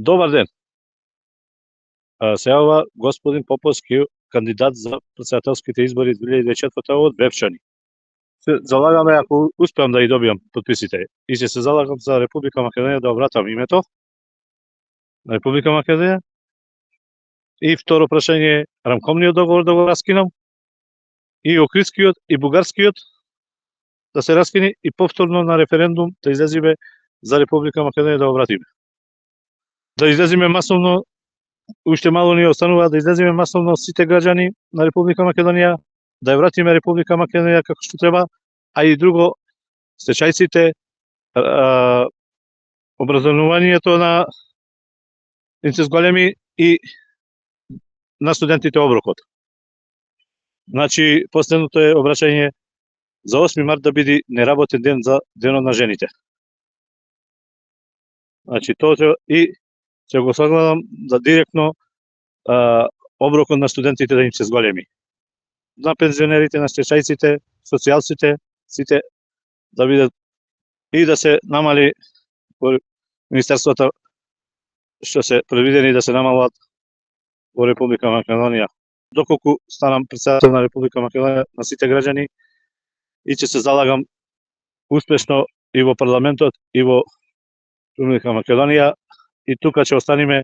Добар ден. Се јавува господин Поповски, кандидат за претседателските избори 2004 од Вевчани. Се залагаме, ако успеам да ги добиам подписите, и се залагам за Република Македонија да обратам името на Република Македонија. И второ прашање е рамкомниот договор да го раскинам, и Охридскиот и Бугарскиот да се раскини, и повторно на референдум да излезиме за Република Македонија да обратиме. Да излезиме масовно, уште мало ни останува, да излеземе масовно сите граѓани на Република Македонија, да ја вратиме Република Македонија како што треба, а и друго, стечајците, образованието на инцес големи и на студентите оброкот. Значи, последното е обрашање за 8 март да биде неработен ден за денот на жените. Значи, тоа и ќе го согладам да директно оброкот на студентите да им се зголеми. На пензионерите, на стечајците, социјалците, сите да бидат и да се намали во министерството што се предвидени да се намалат во Република Македонија. Доколку станам претседател на Република Македонија на сите граѓани и ќе се залагам успешно и во парламентот и во Република Македонија, и тука ќе останеме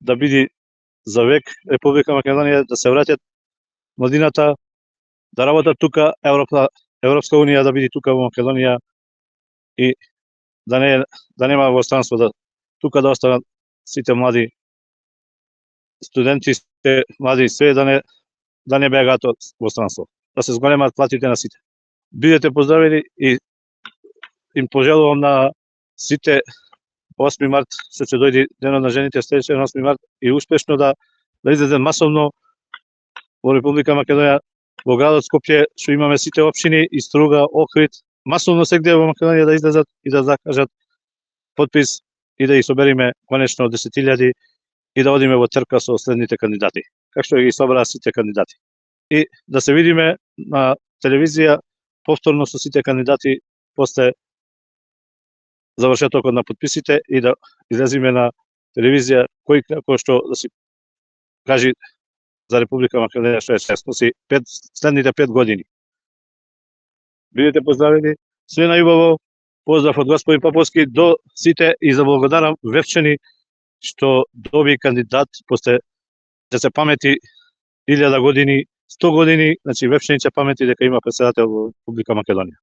да биде за век Република Македонија, да се враќат младината, да работат тука, Европска унија да биде тука во Македонија и да нема во странство, да тука да останат сите млади студенти, сите млади, све да не бегаат во странство, да се зголемат платите на сите. Бидете поздравени и им пожелувам на сите 8 март, што ќе дојде денот на жените, следеќен 8 март, и успешно да излезе масовно во Република Македонија, во градот Скопје, што имаме сите општини, и Струга, Охрид, масовно сегде во Македонија да излезат и да закажат подпис и да ги собериме конечно 10.000 и да одиме во црква со следните кандидати, како што ги собраа сите кандидати. И да се видиме на телевизија повторно со сите кандидати после завршетокот на подписите и да излезиме на телевизија кој како што да си кажи за Република Македонија што е сноси следните 5 години. Бидете поздравени, све најубаво, поздрав од господин Поповски до сите и заблагодарам Вевчани што доби кандидат после да се памети 1000 години, 100 години, значи Вевчани ќе памети дека има претседател во Република Македонија.